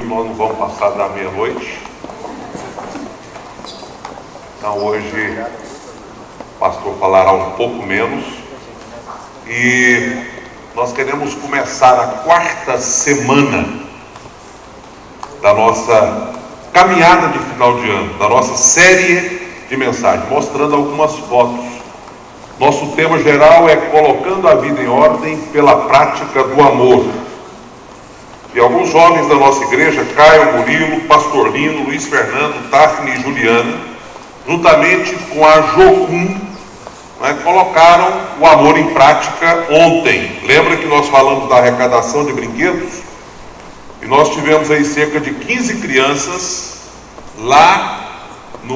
nós não vamos passar da meia-noite. Então hoje o pastor falará um pouco menos. E nós queremos começar a quarta semana da nossa caminhada de final de ano, da nossa série de mensagens, mostrando algumas fotos. Nosso tema geral é colocando a vida em ordem pela prática do amor. E alguns jovens da nossa igreja, Caio, Murilo, Pastor Lino, Luiz Fernando, Tafne e Juliana, juntamente com a Jocum, colocaram o amor em prática ontem. Lembra que nós falamos da arrecadação de brinquedos? E nós tivemos aí cerca de 15 crianças lá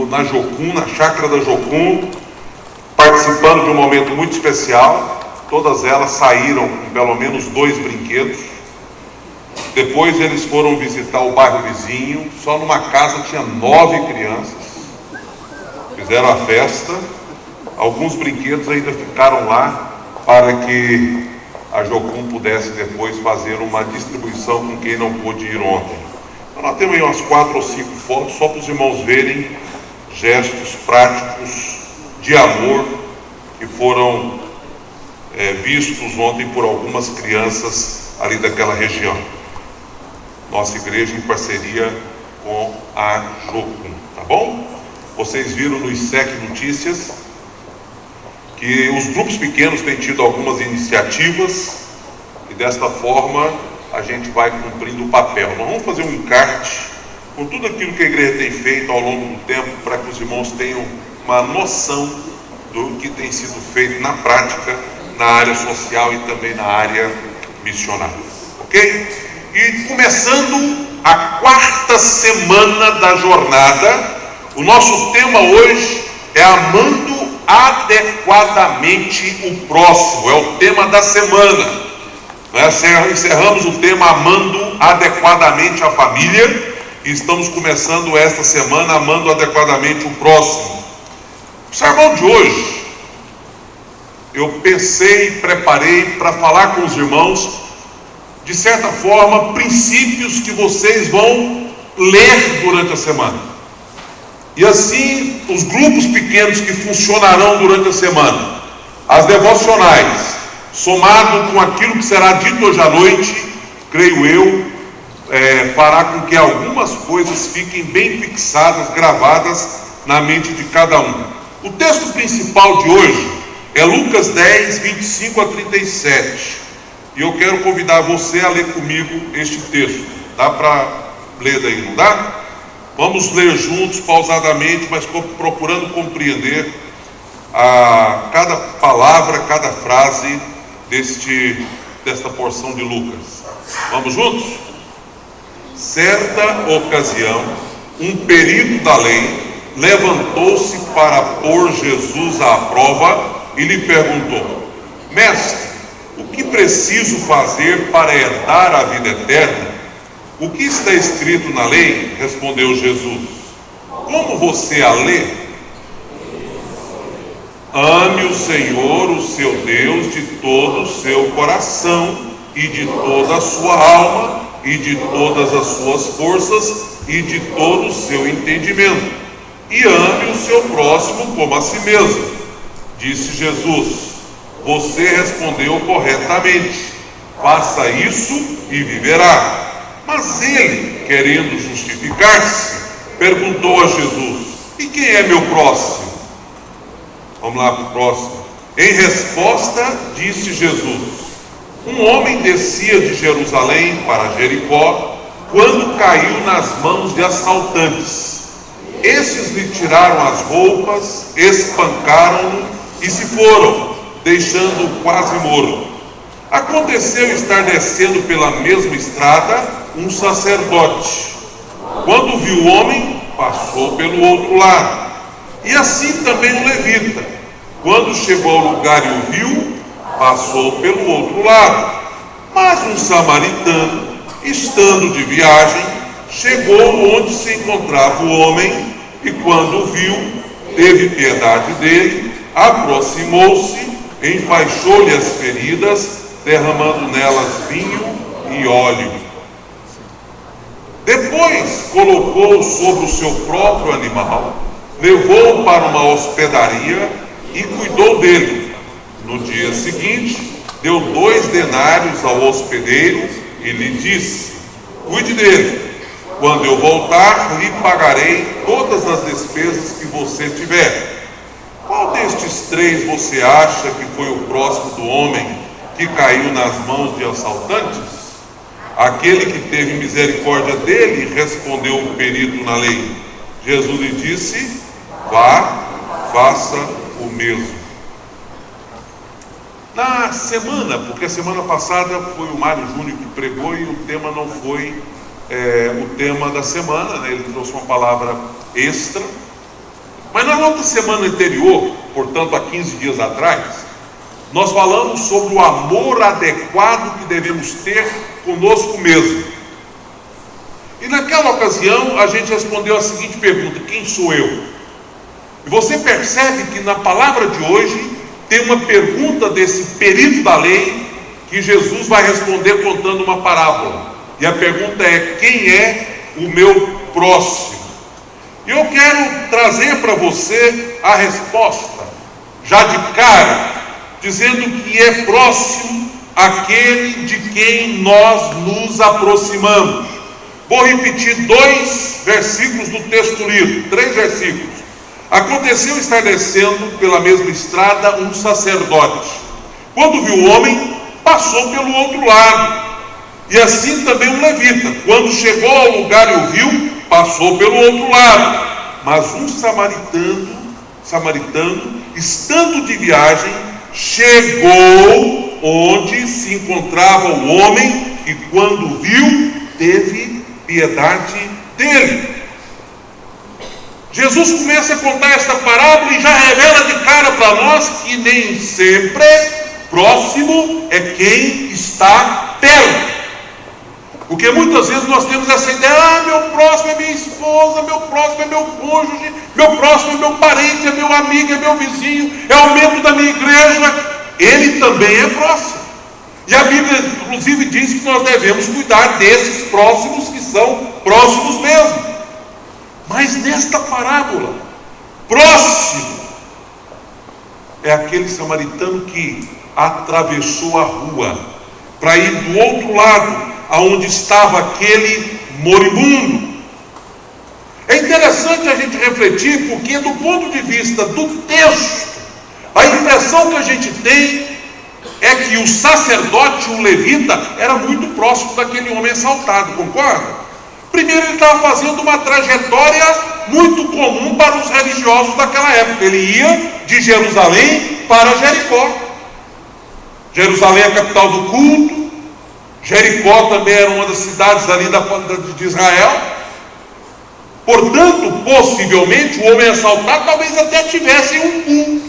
na Jocum, na chácara da Jocum, participando de um momento muito especial. Todas elas saíram com pelo menos 2 brinquedos. Depois eles foram visitar o bairro vizinho. Só numa casa tinha 9 crianças. Fizeram a festa. Alguns brinquedos ainda ficaram lá para que a Jocum pudesse depois fazer uma distribuição com quem não pôde ir ontem. Então nós temos aí umas 4 ou 5 fotos só para os irmãos verem gestos práticos de amor que foram vistos ontem por algumas crianças ali daquela região. Nossa igreja em parceria com a Jocum, tá bom? Vocês viram no ISEC Notícias que os grupos pequenos têm tido algumas iniciativas e desta forma a gente vai cumprindo o papel. Nós vamos fazer um encarte com tudo aquilo que a igreja tem feito ao longo do tempo para que os irmãos tenham uma noção do que tem sido feito na prática, na área social e também na área missionária, ok? E começando a quarta semana da jornada, o nosso tema hoje é amando adequadamente o próximo. É o tema da semana. Nós encerramos o tema amando adequadamente a família e estamos começando esta semana amando adequadamente o próximo. O sermão de hoje eu pensei e preparei para falar com os irmãos, de certa forma, princípios que vocês vão ler durante a semana. E assim, os grupos pequenos que funcionarão durante a semana, as devocionais, somado com aquilo que será dito hoje à noite, creio eu, fará com que algumas coisas fiquem bem fixadas, gravadas na mente de cada um. O texto principal de hoje é Lucas 10, 25 a 37. E eu quero convidar você a ler comigo este texto. Dá para ler daí, não dá? Vamos ler juntos, pausadamente, mas procurando compreender cada palavra, cada frase desta porção de Lucas. Vamos juntos? Certa ocasião, um perito da lei levantou-se para pôr Jesus à prova e lhe perguntou: Mestre, o que preciso fazer para herdar a vida eterna? O que está escrito na lei? Respondeu Jesus. Como você a lê? Ame o Senhor, o seu Deus, de todo o seu coração, e de toda a sua alma, e de todas as suas forças, e de todo o seu entendimento. E ame o seu próximo como a si mesmo. Disse Jesus: você respondeu corretamente. Faça isso e viverá. Mas ele, querendo justificar-se, perguntou a Jesus: e quem é meu próximo? Vamos lá para o próximo. Em resposta, disse Jesus: um homem descia de Jerusalém para Jericó, quando caiu nas mãos de assaltantes. Esses lhe tiraram as roupas, espancaram-no e se foram, deixando-o quase morto. Aconteceu estar descendo pela mesma estrada um sacerdote. Quando viu o homem, passou pelo outro lado. E assim também o levita. Quando chegou ao lugar e o viu, passou pelo outro lado. Mas um samaritano, estando de viagem, chegou onde se encontrava o homem e quando o viu, teve piedade dele, aproximou-se, enfaixou-lhe as feridas, derramando nelas vinho e óleo. Depois Depois colocou sobre o seu próprio animal, levou-o para uma hospedaria e cuidou dele. No dia seguinte, deu 2 denários ao hospedeiro e lhe disse: cuide dele. Quando eu voltar, lhe pagarei todas as despesas que você tiver. Qual destes 3 você acha que foi o próximo do homem que caiu nas mãos de assaltantes? Aquele que teve misericórdia dele, respondeu o perito na lei. Jesus lhe disse: vá, faça o mesmo. Na semana, porque a semana passada foi o Mário Júnior que pregou e o tema não foi o tema da semana, né? Ele trouxe uma palavra extra. Mas na outra semana anterior, portanto há 15 dias atrás, nós falamos sobre o amor adequado que devemos ter conosco mesmo. E naquela ocasião a gente respondeu a seguinte pergunta: quem sou eu? E você percebe que na palavra de hoje tem uma pergunta desse perito da lei que Jesus vai responder contando uma parábola. E a pergunta é: quem é o meu próximo? E eu quero trazer para você a resposta, já de cara, dizendo que é próximo aquele de quem nós nos aproximamos. Vou repetir 2 versículos do texto lido, 3 versículos. Aconteceu estar descendo pela mesma estrada um sacerdote. Quando viu o homem, passou pelo outro lado. E assim também um levita. Quando chegou ao lugar e o viu, passou pelo outro lado. Mas um samaritano, estando de viagem, chegou onde se encontrava o homem e quando viu, teve piedade dele. Jesus começa a contar esta parábola e já revela de cara para nós que nem sempre próximo é quem está perto. Porque muitas vezes nós temos essa ideia: meu próximo é minha esposa, meu próximo é meu cônjuge, meu próximo é meu parente, é meu amigo, é meu vizinho, é o membro da minha igreja. Ele também é próximo. E a Bíblia inclusive diz que nós devemos cuidar desses próximos que são próximos mesmo. Mas nesta parábola, próximo é aquele samaritano que atravessou a rua para ir do outro lado, aonde estava aquele moribundo. É interessante a gente refletir, porque do ponto de vista do texto, a impressão que a gente tem é que o sacerdote, o levita, era muito próximo daquele homem assaltado, concorda? Primeiro, ele estava fazendo uma trajetória muito comum para os religiosos daquela época. Ele ia de Jerusalém para Jericó. Jerusalém é a capital do culto. Jericó também era uma das cidades ali de Israel. Portanto, possivelmente, o homem assaltado talvez até tivesse um culto.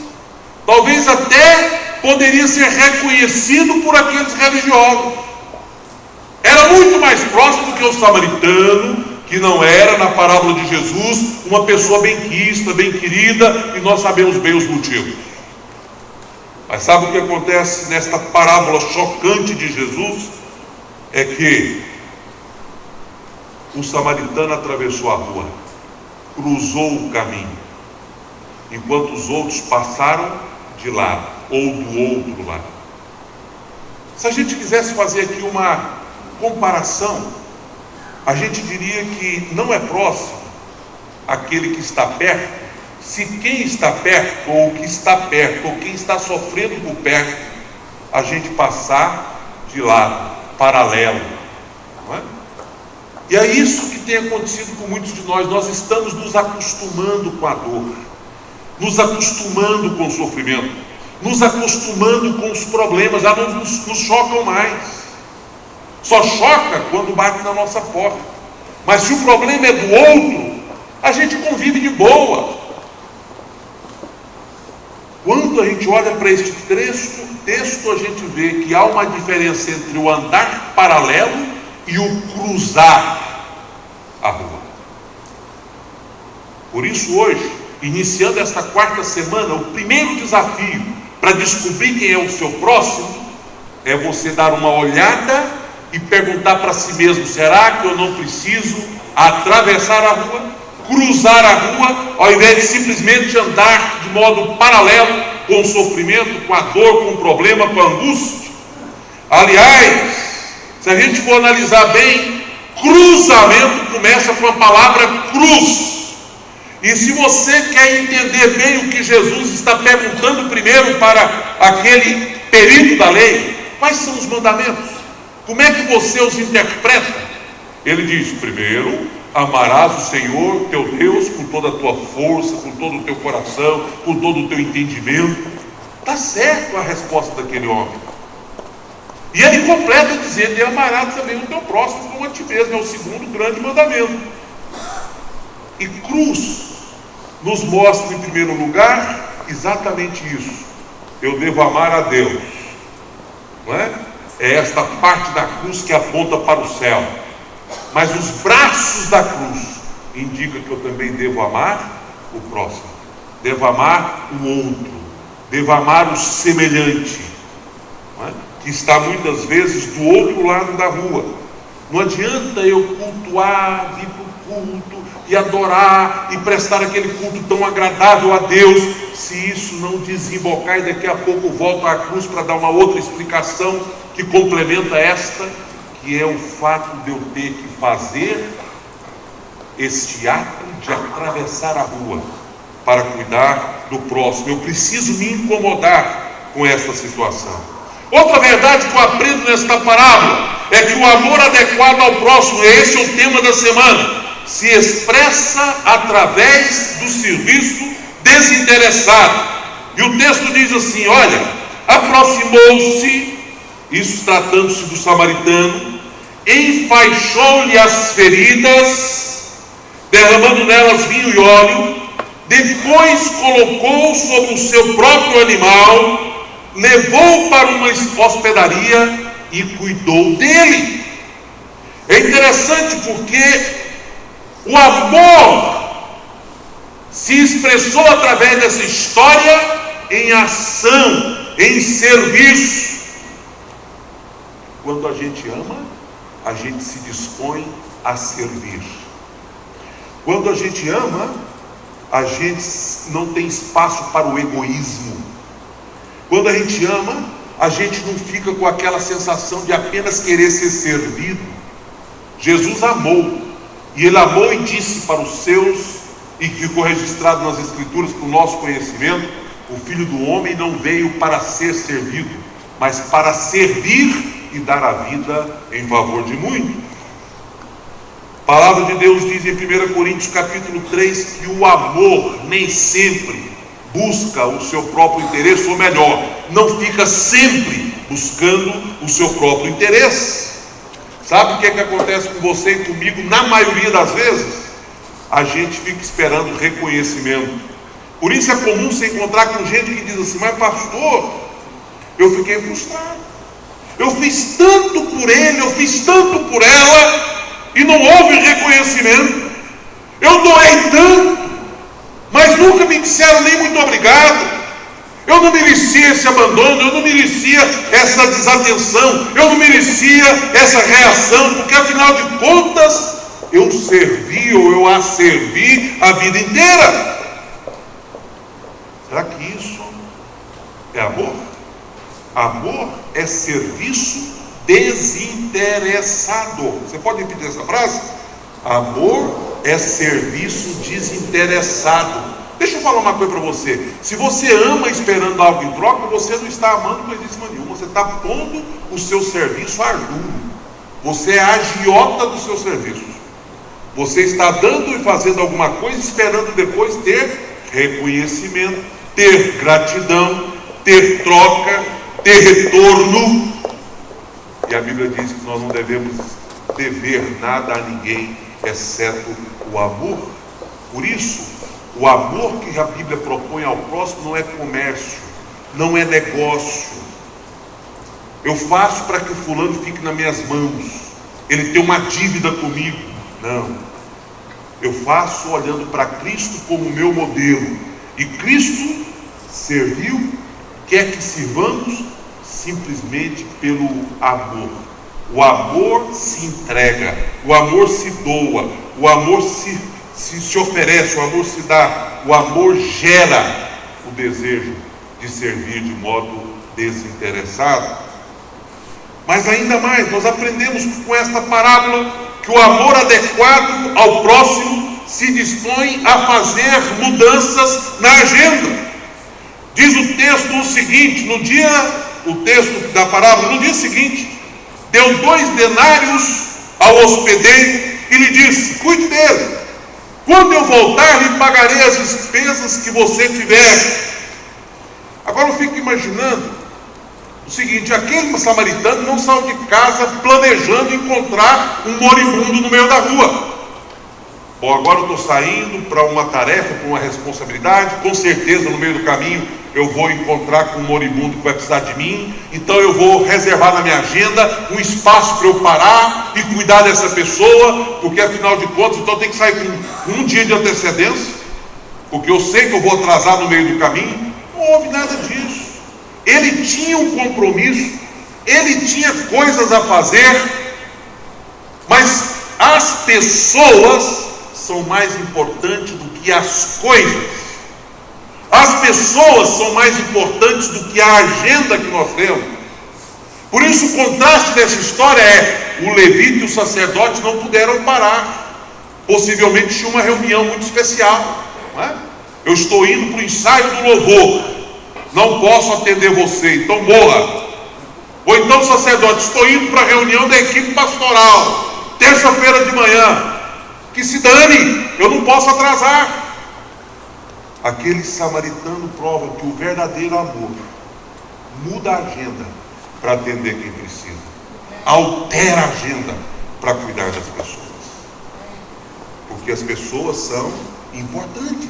Talvez até poderia ser reconhecido por aqueles religiosos. Era muito mais próximo do que o samaritano, que não era, na parábola de Jesus, uma pessoa benquista, bem querida, e nós sabemos bem os motivos. Mas sabe o que acontece nesta parábola chocante de Jesus? É que o samaritano atravessou a rua, cruzou o caminho, enquanto os outros passaram de lado, ou do outro lado. Se a gente quisesse fazer aqui uma comparação, a gente diria que não é próximo aquele que está perto, se quem está perto, ou o que está perto, ou quem está sofrendo por perto, a gente passar de lado, paralelo, não é? E é isso que tem acontecido com muitos de nós. Nós estamos nos acostumando com a dor, nos acostumando com o sofrimento, nos acostumando com os problemas, já não nos chocam mais. Só choca quando bate na nossa porta. Mas se o problema é do outro, a gente convive de boa. Quando a gente olha para este texto, a gente vê que há uma diferença entre o andar paralelo e o cruzar a rua. Por isso hoje, iniciando esta 4ª semana, o primeiro desafio para descobrir quem é o seu próximo é você dar uma olhada e perguntar para si mesmo: será que eu não preciso atravessar a rua, cruzar a rua, ao invés de simplesmente andar de modo paralelo com o sofrimento, com a dor, com o problema, com a angústia? Aliás, se a gente for analisar bem, cruzamento começa com a palavra cruz. E se você quer entender bem o que Jesus está perguntando primeiro para aquele perito da lei, quais são os mandamentos? Como é que você os interpreta? Ele diz: primeiro, amarás o Senhor teu Deus com toda a tua força, com todo o teu coração, com todo o teu entendimento. Está certo a resposta daquele homem. E ele completa dizendo: e amarás também o teu próximo como a ti mesmo. É o segundo grande mandamento. E cruz nos mostra, em primeiro lugar, exatamente isso. Eu devo amar a Deus, não é? É esta parte da cruz que aponta para o céu. Mas os braços da cruz indicam que eu também devo amar o próximo, devo amar o outro, devo amar o semelhante, não é? Que está muitas vezes do outro lado da rua. Não adianta eu cultuar, vir para o culto e adorar e prestar aquele culto tão agradável a Deus, se isso não desembocar, e daqui a pouco volto à cruz para dar uma outra explicação que complementa esta, que é o fato de eu ter que fazer este ato de atravessar a rua para cuidar do próximo. Eu preciso me incomodar com esta situação. Outra verdade que eu aprendo nesta parábola é que o amor adequado ao próximo, esse é o tema da semana, se expressa através do serviço desinteressado. E o texto diz assim: olha, aproximou-se, isso tratando-se do samaritano, enfaixou-lhe as feridas, derramando nelas vinho e óleo, depois colocou sobre o seu próprio animal, levou para uma hospedaria e cuidou dele. É interessante porque o amor se expressou através dessa história em ação, em serviço. Quando a gente ama, a gente se dispõe a servir. Quando a gente ama, a gente não tem espaço para o egoísmo. Quando a gente ama, a gente não fica com aquela sensação de apenas querer ser servido. Jesus amou. E ele amou e disse para os seus, e que ficou registrado nas Escrituras para o nosso conhecimento: o Filho do Homem não veio para ser servido, mas para servir e dar a vida em favor de muitos. A palavra de Deus diz em 1 Coríntios capítulo 3 que o amor nem sempre busca o seu próprio interesse, ou melhor, não fica sempre buscando o seu próprio interesse. Sabe o que acontece com você e comigo na maioria das vezes? A gente fica esperando reconhecimento. Por isso é comum se encontrar com gente que diz assim: mas pastor, eu fiquei frustrado, eu fiz tanto por ele, eu fiz tanto por ela, e não houve reconhecimento. Eu doei tanto, mas nunca me disseram nem muito obrigado. Eu não merecia esse abandono, eu não merecia essa desatenção, eu não merecia essa reação, porque afinal de contas eu servi, ou eu a servi a vida inteira. Será que isso é amor? Amor é serviço desinteressado. Você pode repetir essa frase? Amor é serviço desinteressado. Deixa eu falar uma coisa para você: se você ama esperando algo em troca, você não está amando coisíssima nenhuma, você está pondo o seu serviço arduo, você é a agiota do seu serviço, você está dando e fazendo alguma coisa esperando depois ter reconhecimento, ter gratidão, ter troca, ter retorno. E a Bíblia diz que nós não devemos dever nada a ninguém, exceto o amor. Por isso, o amor que a Bíblia propõe ao próximo não é comércio, não é negócio. Eu faço para que o fulano fique nas minhas mãos, ele tem uma dívida comigo. Não. Eu faço olhando para Cristo como meu modelo. E Cristo serviu, quer que sirvamos simplesmente pelo amor. O amor se entrega, o amor se doa, o amor se oferece, o amor se dá, o amor gera o desejo de servir de modo desinteressado. Mas ainda mais, nós aprendemos com esta parábola que o amor adequado ao próximo se dispõe a fazer mudanças na agenda. Diz o texto o seguinte, o texto da parábola, no dia seguinte, deu 2 denários ao hospedeiro e lhe disse: cuide dele, quando eu voltar lhe pagarei as despesas que você tiver. Agora eu fico imaginando o seguinte: aquele samaritano não saiu de casa planejando encontrar um moribundo no meio da rua. Bom, agora eu estou saindo para uma tarefa, para uma responsabilidade, com certeza no meio do caminho eu vou encontrar com um moribundo que vai precisar de mim, então eu vou reservar na minha agenda um espaço para eu parar e cuidar dessa pessoa, porque afinal de contas, então eu tenho que sair com um dia de antecedência, porque eu sei que eu vou atrasar no meio do caminho. Não houve nada disso. Ele tinha um compromisso, ele tinha coisas a fazer, mas as pessoas são mais importantes do que as coisas. As pessoas são mais importantes do que a agenda que nós temos. Por isso o contraste dessa história é: o levita e o sacerdote não puderam parar. Possivelmente tinha uma reunião muito especial, não é? Eu estou indo para o ensaio do louvor, não posso atender você, então morra. Ou então, sacerdote, estou indo para a reunião da equipe pastoral, terça-feira de manhã, que se dane, eu não posso atrasar. Aquele samaritano prova que o verdadeiro amor muda a agenda para atender quem precisa, altera a agenda para cuidar das pessoas, porque as pessoas são importantes.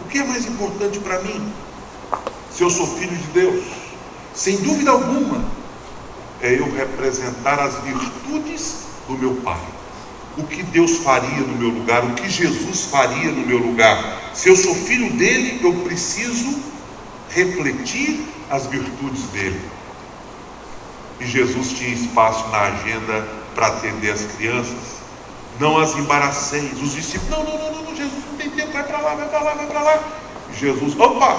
O que é mais importante para mim? Se eu sou filho de Deus, sem dúvida alguma, é eu representar as virtudes do meu Pai. O que Deus faria no meu lugar, o que Jesus faria no meu lugar. Se eu sou filho dele, eu preciso refletir as virtudes dele. E Jesus tinha espaço na agenda para atender as crianças. Não as embaraceis. Os discípulos, não, Jesus não tem tempo, vai para lá. E Jesus, opa,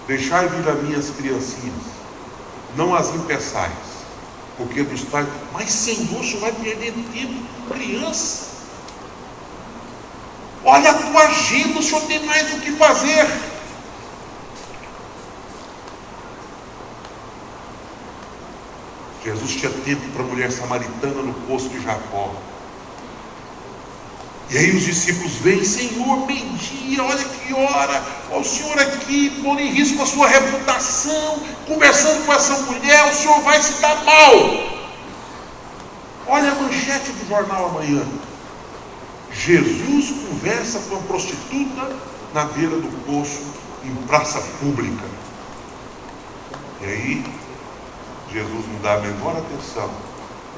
deixai vir as minhas criancinhas, não as impeçais, porque dos pais, mas Senhor, o senhor vai perder tempo com criança? Olha a tua agenda, o senhor tem mais o que fazer. Jesus tinha tempo para a mulher samaritana no poço de Jacó. E aí os discípulos vêm: Senhor, meio-dia, olha que hora, olha o senhor aqui, pondo em risco a sua reputação, conversando com essa mulher, o senhor vai se dar mal. Olha a manchete do jornal amanhã: Jesus conversa com a prostituta na beira do poço, em praça pública. E aí Jesus não dá a menor atenção,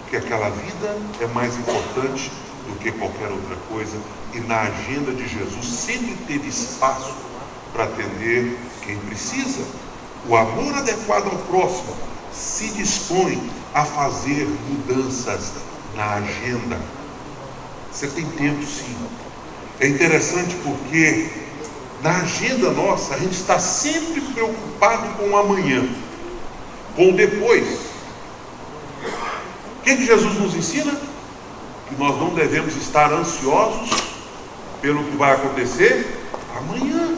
porque aquela vida é mais importante do que qualquer outra coisa, e na agenda de Jesus sempre teve espaço para atender quem precisa. O amor adequado ao próximo se dispõe a fazer mudanças na agenda. Você tem tempo, sim. É interessante porque na agenda nossa a gente está sempre preocupado com o amanhã, com o depois. O que Jesus nos ensina? Que nós não devemos estar ansiosos pelo que vai acontecer amanhã.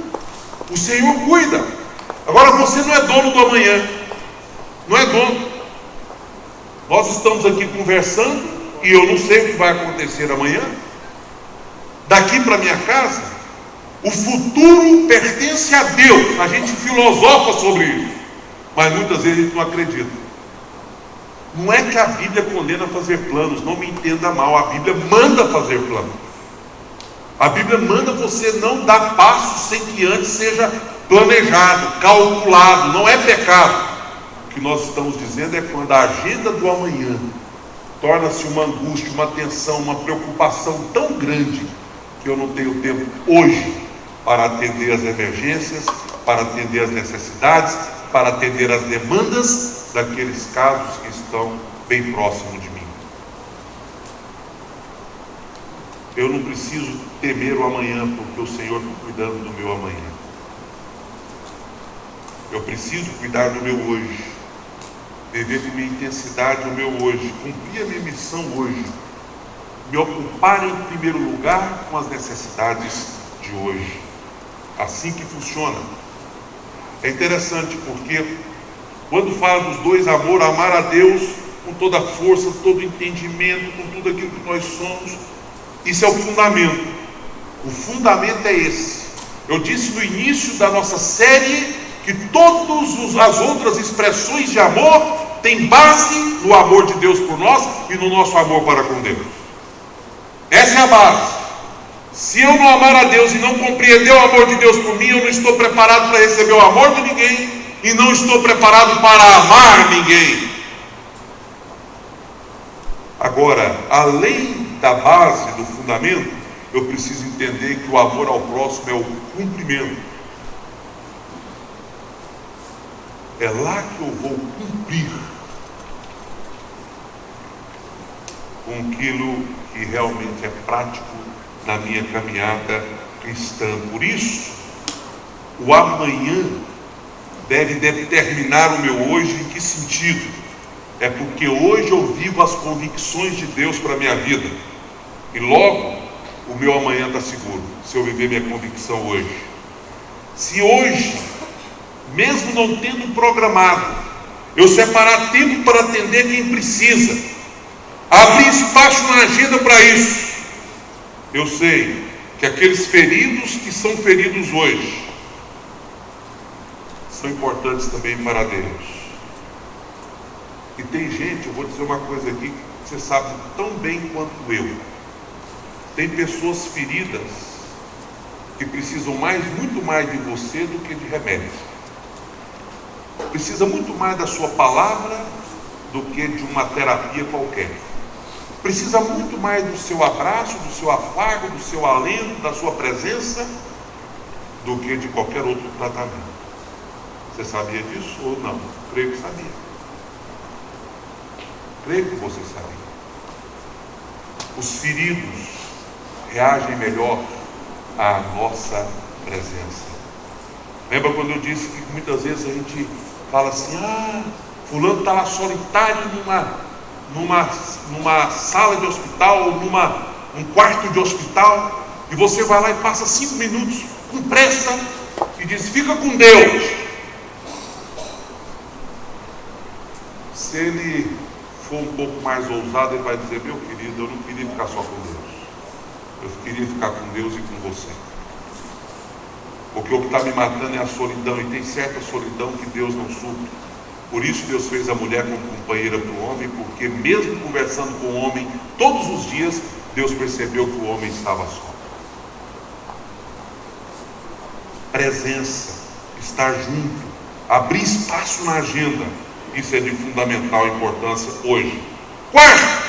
O Senhor cuida. Agora você não é dono do amanhã, não é dono. Nós estamos aqui conversando e eu não sei o que vai acontecer amanhã. Daqui para minha casa, o futuro pertence a Deus. A gente filosofa sobre isso, mas muitas vezes a gente não acredita. Não é que a Bíblia condena a fazer planos, não me entenda mal, a Bíblia manda fazer planos. A Bíblia manda você não dar passos sem que antes seja planejado, calculado, não é pecado. O que nós estamos dizendo é quando a agenda do amanhã torna-se uma angústia, uma tensão, uma preocupação tão grande que eu não tenho tempo hoje para atender as emergências, para atender as necessidades, para atender as demandas daqueles casos que estão bem próximo de mim. Eu não preciso temer o amanhã, porque o Senhor está cuidando do meu amanhã. Eu preciso cuidar do meu hoje, viver com minha intensidade o meu hoje, cumprir a minha missão hoje, me ocupar em primeiro lugar com as necessidades de hoje. Assim que funciona. É interessante porque quando fala dos dois amor, amar a Deus com toda a força, todo o entendimento, com tudo aquilo que nós somos, isso é o fundamento. O fundamento é esse. Eu disse no início da nossa série que todas as outras expressões de amor têm base no amor de Deus por nós e no nosso amor para com Deus. Essa é a base. Se eu não amar a Deus e não compreender o amor de Deus por mim, eu não estou preparado para receber o amor de ninguém e não estou preparado para amar ninguém. Agora, além da base, do fundamento, eu preciso entender que o amor ao próximo é o cumprimento. É lá que eu vou cumprir com aquilo que realmente é prático na minha caminhada cristã. Por isso, o amanhã deve determinar o meu hoje. Em que sentido? É porque hoje eu vivo as convicções de Deus para a minha vida. E logo, o meu amanhã está seguro, se eu viver minha convicção hoje. Se hoje, mesmo não tendo programado, eu separar tempo para atender quem precisa, abrir espaço na agenda para isso, eu sei que aqueles feridos que são feridos hoje são importantes também para Deus. E tem gente, eu vou dizer uma coisa aqui que você sabe tão bem quanto eu. Tem pessoas feridas que precisam muito mais de você do que de remédio. Precisa muito mais da sua palavra do que de uma terapia qualquer. Precisa muito mais do seu abraço, do seu afago, do seu alento, da sua presença, do que de qualquer outro tratamento. Você sabia disso ou não? Creio que sabia. Creio que você sabia. Os feridos reagem melhor à nossa presença. Lembra quando eu disse que muitas vezes a gente fala assim: fulano está lá solitário numa sala de hospital, ou num quarto de hospital, e você vai lá e passa 5 minutos com pressa e diz: fica com Deus. Se ele for um pouco mais ousado, ele vai dizer: meu querido, eu não queria ficar só com Deus, eu queria ficar com Deus e com você, porque o que está me matando é a solidão, e tem certa solidão que Deus não supre. Por isso Deus fez a mulher como companheira para o homem, porque mesmo conversando com o homem todos os dias, Deus percebeu que o homem estava só. Presença, estar junto, abrir espaço na agenda, isso é de fundamental importância hoje. Quarto,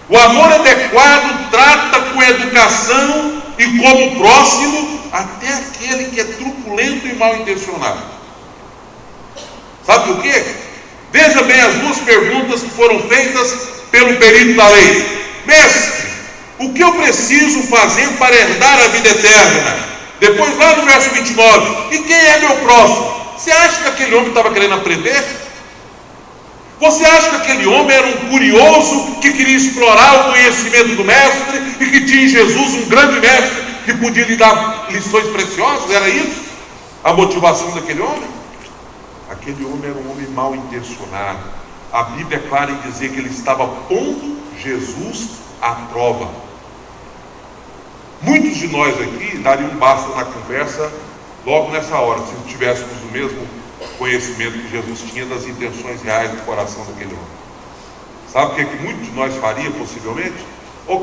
o amor adequado trata com educação e como próximo até aquele que é truculento e mal intencionado. Sabe por quê? Veja bem as duas perguntas que foram feitas pelo perito da lei. Mestre, o que eu preciso fazer para herdar a vida eterna? Depois lá no verso 29, e quem é meu próximo? Você acha que aquele homem estava querendo aprender? Você acha que aquele homem era um curioso que queria explorar o conhecimento do mestre e que tinha em Jesus um grande mestre que podia lhe dar lições preciosas? Era isso a motivação daquele homem? Aquele homem era um homem mal intencionado. A Bíblia é clara em dizer que ele estava pondo Jesus à prova. Muitos de nós aqui dariam um basta na conversa logo nessa hora, se tivéssemos o mesmo conhecimento que Jesus tinha das intenções reais do coração daquele homem. Sabe o que muitos de nós faria possivelmente?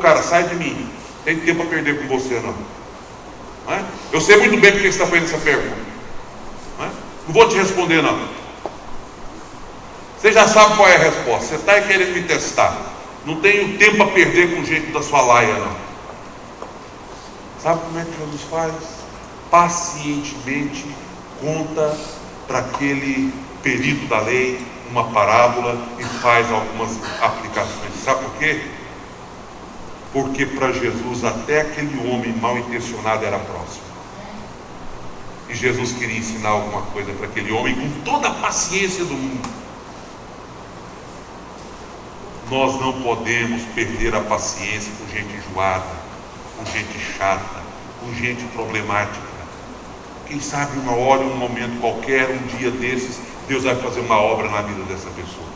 Cara, sai de mim, não tem tempo a perder com você não é? Eu sei muito bem porque você está fazendo essa pergunta, não vou te responder não. Você já sabe qual é a resposta. Você está querendo me testar. Não tenho tempo a perder com o jeito da sua laia não. Sabe como é que Jesus faz? Pacientemente conta para aquele perito da lei uma parábola e faz algumas aplicações. Sabe por quê? Porque para Jesus até aquele homem mal intencionado era próximo. E Jesus queria ensinar alguma coisa para aquele homem com toda a paciência do mundo. Nós não podemos perder a paciência com gente enjoada, com gente chata, com gente problemática. Quem sabe uma hora, um momento qualquer, um dia desses, Deus vai fazer uma obra na vida dessa pessoa.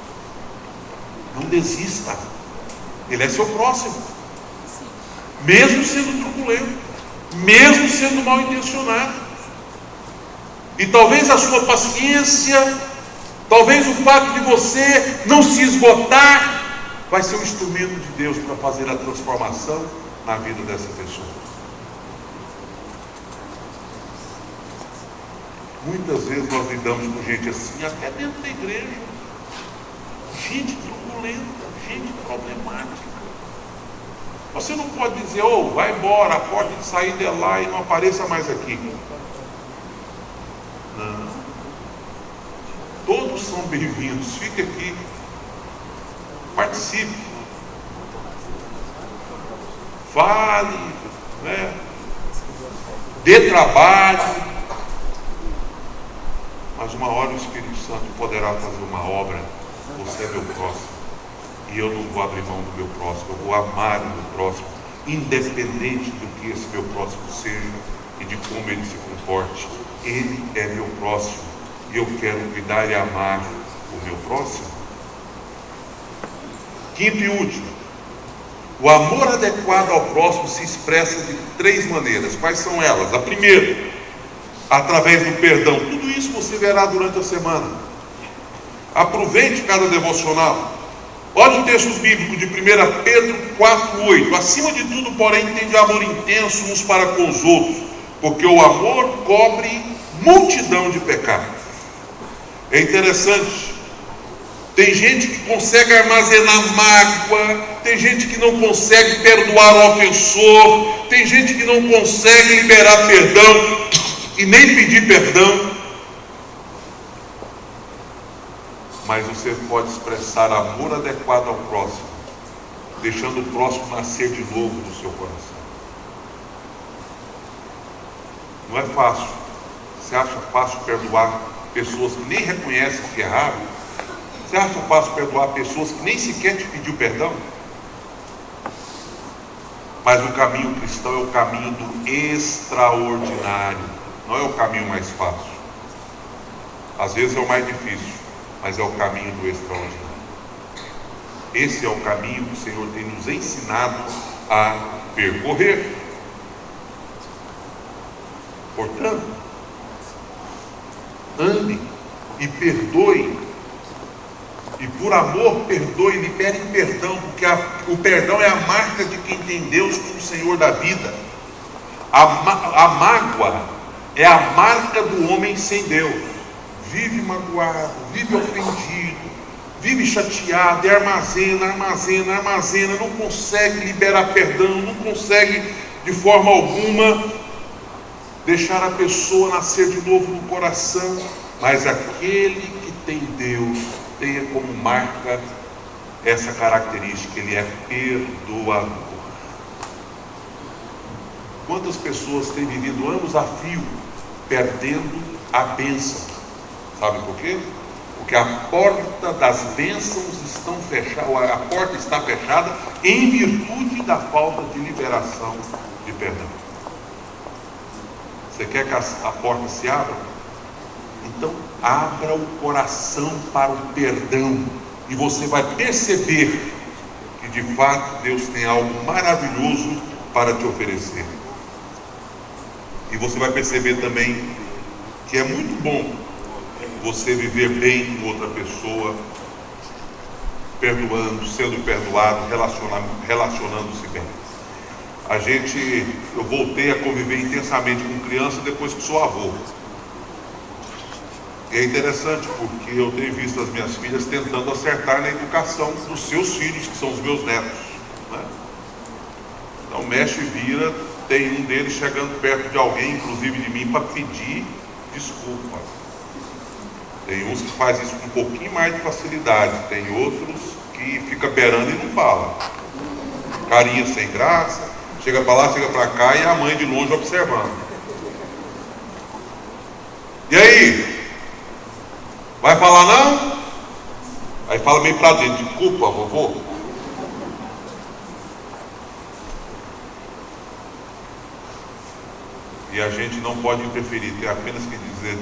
Não desista. Ele é seu próximo. Mesmo sendo truculento, mesmo sendo mal intencionado. E talvez a sua paciência, talvez o fato de você não se esgotar, vai ser um instrumento de Deus para fazer a transformação na vida dessa pessoa. Muitas vezes nós lidamos com gente assim, até dentro da igreja. Gente turbulenta, gente problemática. Você não pode dizer, vai embora, a porta de saída é lá e não apareça mais aqui. Não. Todos são bem-vindos, fique aqui. Participe. Fale, né? Dê trabalho. Mas uma hora o Espírito Santo poderá fazer uma obra. Você é meu próximo. E eu não vou abrir mão do meu próximo. Eu vou amar o meu próximo, independente do que esse meu próximo seja e de como ele se comporte. Ele é meu próximo. E eu quero cuidar e amar o meu próximo. Quinto e último. O amor adequado ao próximo se expressa de 3 maneiras. Quais são elas? A primeira, através do perdão. Tudo isso você verá durante a semana. Aproveite cada devocional. Olha o texto bíblico de 1 Pedro 4,8. Acima de tudo, porém, tende amor intenso uns para com os outros, porque o amor cobre multidão de pecados. É interessante. Tem gente que consegue armazenar mágoa, tem gente que não consegue perdoar o ofensor, tem gente que não consegue liberar perdão e nem pedir perdão. Mas você pode expressar amor adequado ao próximo, deixando o próximo nascer de novo no seu coração. Não é fácil. Você acha fácil perdoar pessoas que nem reconhecem que erraram? Você acha fácil perdoar pessoas que nem sequer te pediu perdão? Mas o caminho cristão é o caminho do extraordinário, não é o caminho mais fácil. Às vezes é o mais difícil, mas é o caminho do extraordinário. Esse é o caminho que o Senhor tem nos ensinado a percorrer. Portanto, ande e perdoe. E por amor, perdoe, libere perdão, porque o perdão é a marca de quem tem Deus como Senhor da vida. A mágoa é a marca do homem sem Deus. Vive magoado, vive ofendido, vive chateado, e armazena, não consegue liberar perdão, não consegue de forma alguma deixar a pessoa nascer de novo no coração. Mas aquele que tem Deus, tenha como marca essa característica, ele é perdoador. Quantas pessoas têm vivido anos a fio perdendo a bênção? Sabe por quê? Porque a porta das bênçãos estão fechada, a porta está fechada em virtude da falta de liberação de perdão. Você quer que a porta se abra? Então abra o coração para o perdão e você vai perceber que de fato Deus tem algo maravilhoso para te oferecer. E você vai perceber também que é muito bom você viver bem com outra pessoa, perdoando, sendo perdoado, relacionando-se bem. Eu voltei a conviver intensamente com criança depois que sou avô. E é interessante porque eu tenho visto as minhas filhas tentando acertar na educação dos seus filhos, que são os meus netos, né? Então mexe e vira, tem um deles chegando perto de alguém, inclusive de mim, para pedir desculpa. Tem uns que fazem isso com um pouquinho mais de facilidade, tem outros que fica beirando e não fala. Carinha sem graça, chega para lá, chega para cá e a mãe de longe observando. E aí? Vai falar não? Aí fala meio pra dentro, desculpa, vovô. E a gente não pode interferir, tem apenas que dizer,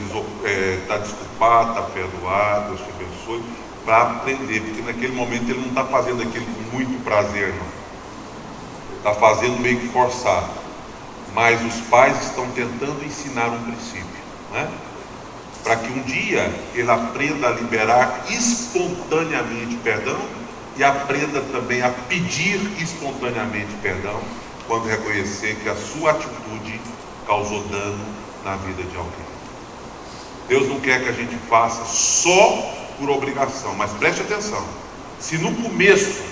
está desculpado, está perdoado, Deus te abençoe, para aprender, porque naquele momento ele não está fazendo aquilo com muito prazer, não. Está fazendo meio que forçado. Mas os pais estão tentando ensinar um princípio, né? Para que um dia ele aprenda a liberar espontaneamente perdão e aprenda também a pedir espontaneamente perdão quando reconhecer que a sua atitude causou dano na vida de alguém. Deus não quer que a gente faça só por obrigação, mas preste atenção, se no começo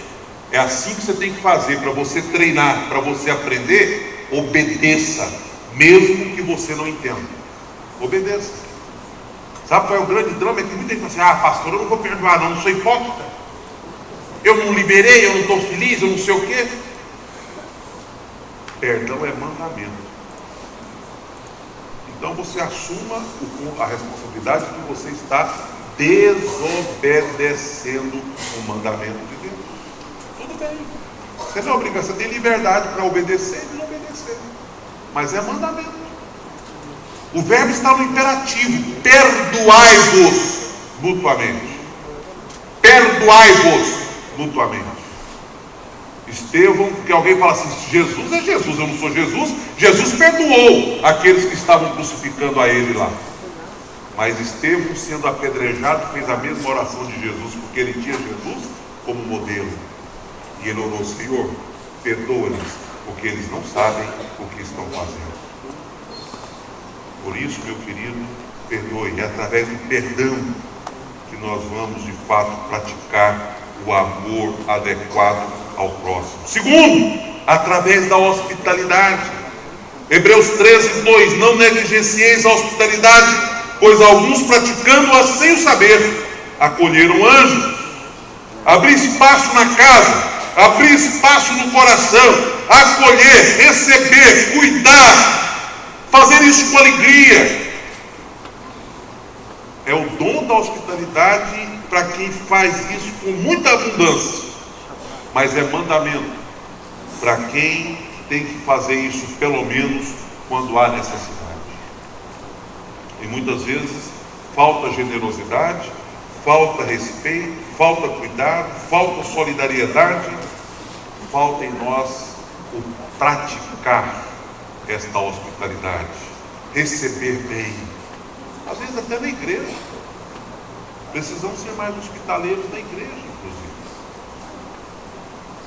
é assim que você tem que fazer para você treinar, para você aprender, obedeça, mesmo que você não entenda. Obedeça. Sabe qual é o grande drama? É que muita gente fala assim, pastor, eu não vou perdoar não sou hipócrita, eu não liberei, eu não estou feliz, eu não sei o quê. Perdão é mandamento. Então você assuma a responsabilidade de que você está desobedecendo o mandamento de Deus. Tudo bem. Você não é obrigação, você tem liberdade para obedecer e não obedecer. Mas é mandamento. O verbo está no imperativo. Perdoai-vos mutuamente. Perdoai-vos mutuamente. Estevão, porque alguém fala assim, Jesus é Jesus, eu não sou Jesus. Jesus perdoou aqueles que estavam crucificando a ele lá. Mas Estevão, sendo apedrejado, fez a mesma oração de Jesus, porque ele tinha Jesus como modelo. E ele orou, Senhor, perdoa-lhes, porque eles não sabem o que estão fazendo. Por isso, meu querido, perdoe. É através do perdão que nós vamos, de fato, praticar o amor adequado ao próximo. Segundo, através da hospitalidade. Hebreus 13:2, não negligencieis a hospitalidade, pois alguns, praticando-a sem o saber, acolheram anjos. Abrir espaço na casa, abrir espaço no coração, acolher, receber, cuidar, fazer isso com alegria. É o dom da hospitalidade para quem faz isso com muita abundância. Mas é mandamento para quem tem que fazer isso pelo menos quando há necessidade. E muitas vezes falta generosidade, falta respeito, falta cuidado, falta solidariedade, falta em nós o praticar esta hospitalidade, receber bem, às vezes até na igreja. Precisamos ser mais hospitaleiros na igreja, inclusive.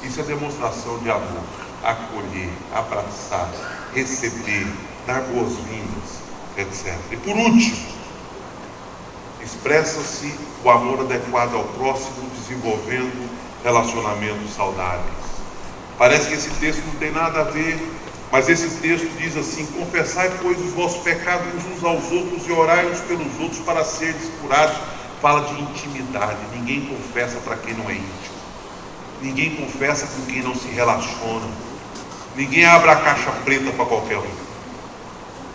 Isso é demonstração de amor, acolher, abraçar, receber, dar boas-vindas, etc. E por último, expressa-se o amor adequado ao próximo, desenvolvendo relacionamentos saudáveis. Parece que esse texto não tem nada a ver, mas esse texto diz assim: confessai, pois, os vossos pecados uns aos outros e orai uns pelos outros para seres curados. Fala de intimidade. Ninguém confessa para quem não é íntimo. Ninguém confessa com quem não se relaciona. Ninguém abre a caixa preta para qualquer um.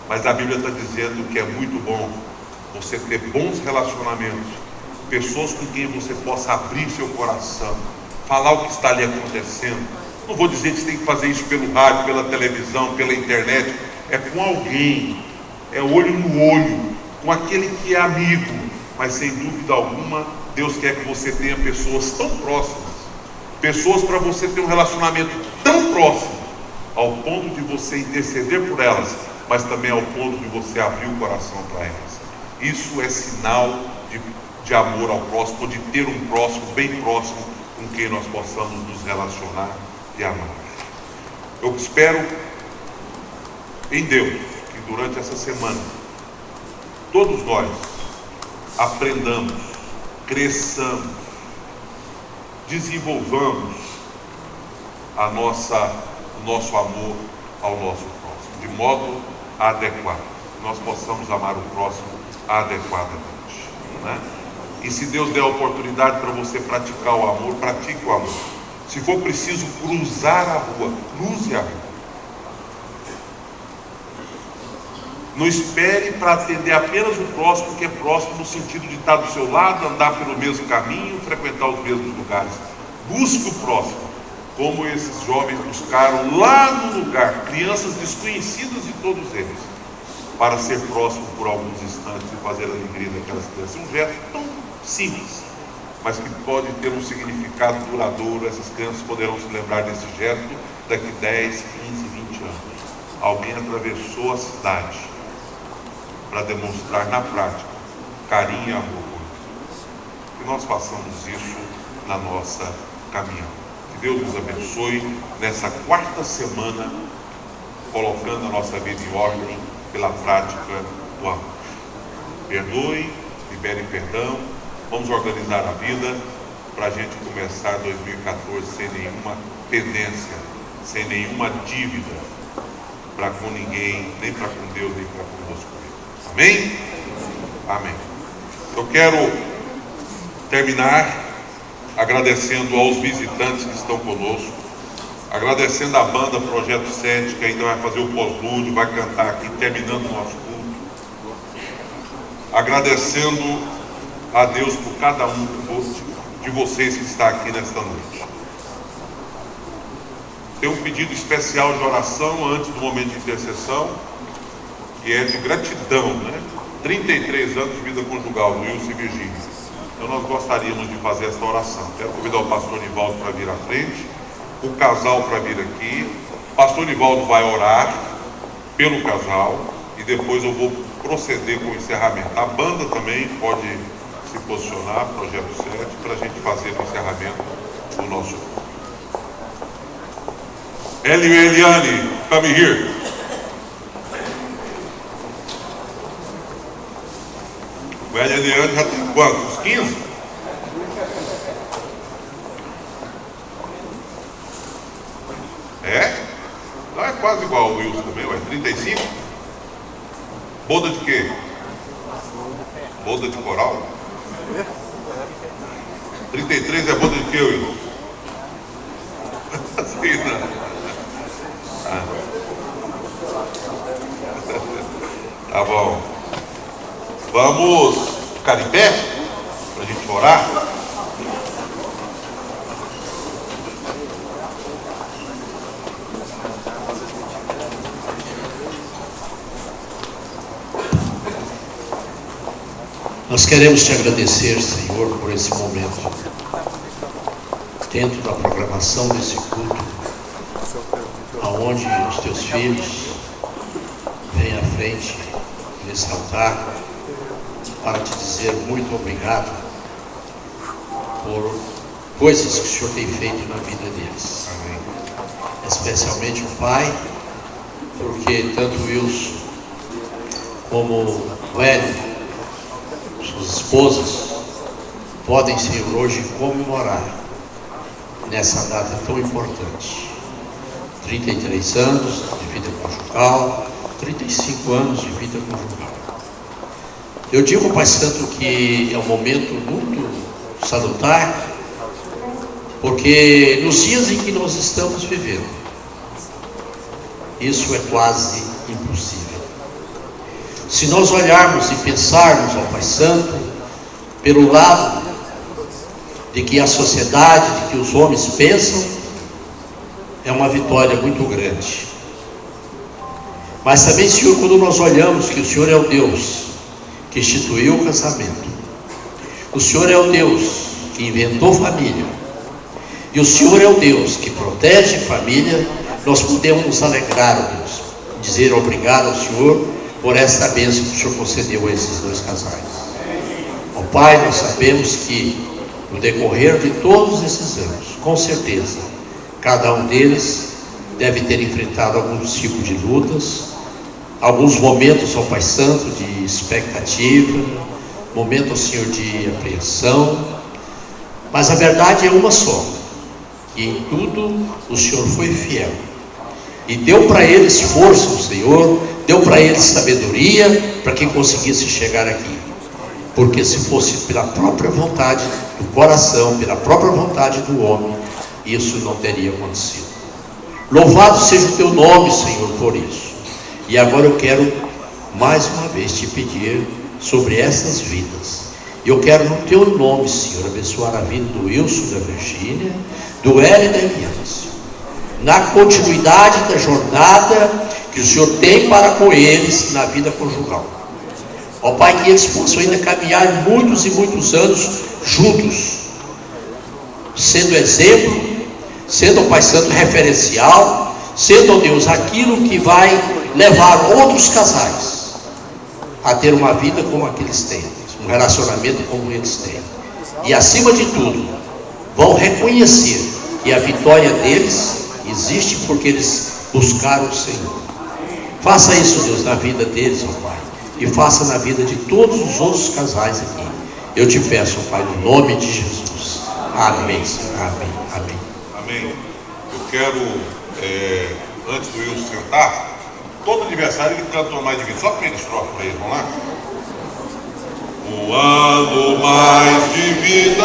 Mas a Bíblia está dizendo que é muito bom você ter bons relacionamentos, pessoas com quem você possa abrir seu coração, falar o que está ali acontecendo. Não vou dizer que você tem que fazer isso pelo rádio, pela televisão, pela internet. É com alguém, é olho no olho, com aquele que é amigo. Mas sem dúvida alguma, Deus quer que você tenha pessoas tão próximas, pessoas para você ter um relacionamento tão próximo, ao ponto de você interceder por elas, mas também ao ponto de você abrir o coração para elas. Isso é sinal de amor ao próximo, de ter um próximo bem próximo com quem nós possamos nos relacionar e amar. Eu espero em Deus que durante essa semana todos nós aprendamos, cresçamos, desenvolvamos o nosso amor ao nosso próximo de modo adequado, nós possamos amar o próximo adequadamente. né? E se Deus der a oportunidade para você praticar o amor, pratique o amor. Se for preciso cruzar a rua, cruze a rua. Não espere para atender apenas o próximo, que é próximo no sentido de estar do seu lado, andar pelo mesmo caminho, frequentar os mesmos lugares. Busque o próximo, como esses jovens buscaram lá no lugar, crianças desconhecidas de todos eles, para ser próximo por alguns instantes e fazer a alegria daquelas crianças. Um gesto tão simples, mas que pode ter um significado duradouro. Essas crianças poderão se lembrar desse gesto daqui 10, 15, 20 anos. Alguém atravessou a cidade para demonstrar na prática carinho e amor. Que nós façamos isso na nossa caminhada. Que Deus nos abençoe nessa quarta semana, colocando a nossa vida em ordem pela prática do amor. Perdoe, libere perdão, vamos organizar a vida para a gente começar 2014 sem nenhuma pendência, sem nenhuma dívida para com ninguém, nem para com Deus, nem para conosco. Amém? Amém. Eu quero terminar agradecendo aos visitantes que estão conosco, agradecendo a banda Projeto 7, que ainda vai fazer o pós-lúdio, vai cantar aqui, terminando o nosso culto. Agradecendo a Deus por cada um de vocês que está aqui nesta noite. Tem um pedido especial de oração antes do momento de intercessão, que é de gratidão, né? 33 anos de vida conjugal, Wilson e Virgínia. Então nós gostaríamos de fazer esta oração. Quero convidar o pastor Nivaldo para vir à frente, o casal para vir aqui. O pastor Nivaldo vai orar pelo casal e depois eu vou proceder com o encerramento. A banda também pode se posicionar, Projeto 7, para a gente fazer o encerramento do nosso culto. Hélio e Eliane, come here. O Hélio e a Eliane já tem quantos? 15? É? Não é quase igual ao Wilson também, ué. 35? Boda de quê? Boda de coral? 33 é boda de quê, Wilson? Sei não. Tá bom. Vamos ficar em pé para a gente orar. Nós queremos te agradecer, Senhor, por esse momento, dentro da programação desse culto, aonde os teus filhos vêm à frente nesse altar para te dizer muito obrigado por coisas que o Senhor tem feito na vida deles. Amém. Especialmente o Pai, porque tanto Wilson como o Hélio, suas esposas, podem, Senhor, hoje comemorar nessa data tão importante. 33 anos de vida conjugal, 35 anos de vida conjugal. Eu digo, Pai Santo, que é um momento muito salutar, porque nos dias em que nós estamos vivendo, isso é quase impossível. Se nós olharmos e pensarmos, ó Pai Santo, pelo lado de que a sociedade, de que os homens pensam, é uma vitória muito grande. Mas também, Senhor, quando nós olhamos que o Senhor é o Deus que instituiu o casamento, o Senhor é o Deus que inventou família, e o Senhor é o Deus que protege família, nós podemos nos alegrar, ó Deus, dizer obrigado ao Senhor por essa bênção que o Senhor concedeu a esses dois casais. Ó Pai, nós sabemos que no decorrer de todos esses anos, com certeza, cada um deles deve ter enfrentado algum tipo de lutas, alguns momentos, ó Pai Santo, de expectativa, momentos, Senhor, de apreensão, mas a verdade é uma só, que em tudo o Senhor foi fiel, e deu para eles força, o Senhor, deu para eles sabedoria, para que conseguisse chegar aqui. porque se fosse pela própria vontade do coração, pela própria vontade do homem, isso não teria acontecido. Louvado seja o teu nome, Senhor, por isso. E agora eu quero mais uma vez te pedir sobre essas vidas. Eu quero no teu nome, Senhor, abençoar a vida do Wilson, da Virgínia, do Hélio e da Eliane, na continuidade da jornada que o Senhor tem para com eles na vida conjugal. Ó Pai, que eles possam ainda caminhar muitos e muitos anos juntos, sendo exemplo, sendo, ó Pai Santo, referencial, sendo, ó Deus, aquilo que vai levar outros casais a ter uma vida como a que eles têm, um relacionamento como eles têm. E acima de tudo, vão reconhecer que a vitória deles existe porque eles buscaram o Senhor. Faça isso, Deus, na vida deles, ó Pai, e faça na vida de todos os outros casais aqui. Eu te peço, ó Pai, no nome de Jesus. Amém, Senhor. Amém, amém. Amém. Eu quero, antes do Wilson sentar, todo aniversário ele canta uma mais de 20, só a primeira estrofe para ele, vamos lá? Um ano mais de vida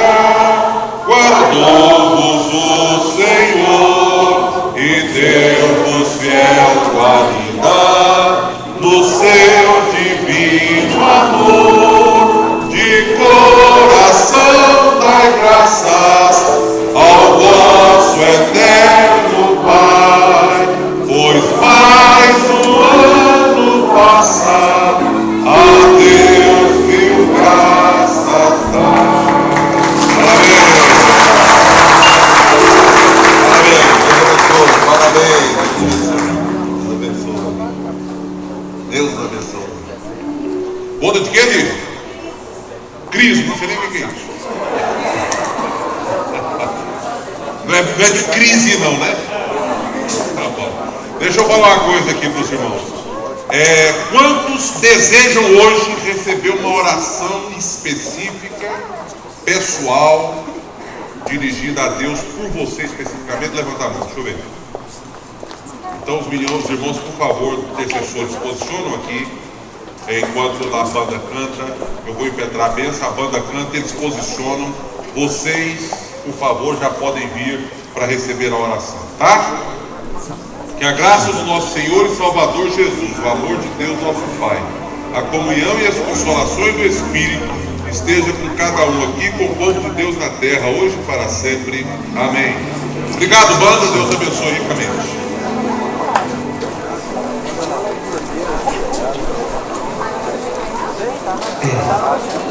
guardou-vos o Senhor e deu-vos fiel qualidade no seu divino amor. De coração dai graças ao vosso eterno Pai, pois mais um ano passado a Deus viu graças dar. Parabéns. Deus abençoe. Deus abençoe. Boda de quê, amigo? Cris, não sei nem o que é isso. Não é de crise não, né? Tá bom. Deixa eu falar uma coisa aqui para os irmãos. Quantos desejam hoje receber uma oração específica, pessoal, dirigida a Deus por você especificamente? Levanta a mão, deixa eu ver. Então os irmãos, por favor, intercessores, se posicionam aqui. Enquanto a banda canta, eu vou impetrar a bênção, a banda canta, eles posicionam. Vocês, por favor, já podem vir para receber a oração, tá? Que a graça do nosso Senhor e Salvador Jesus, o amor de Deus nosso Pai, a comunhão e as consolações do Espírito esteja com cada um aqui, com o povo de Deus na terra, hoje e para sempre. Amém. Obrigado, banda. Deus abençoe ricamente. É.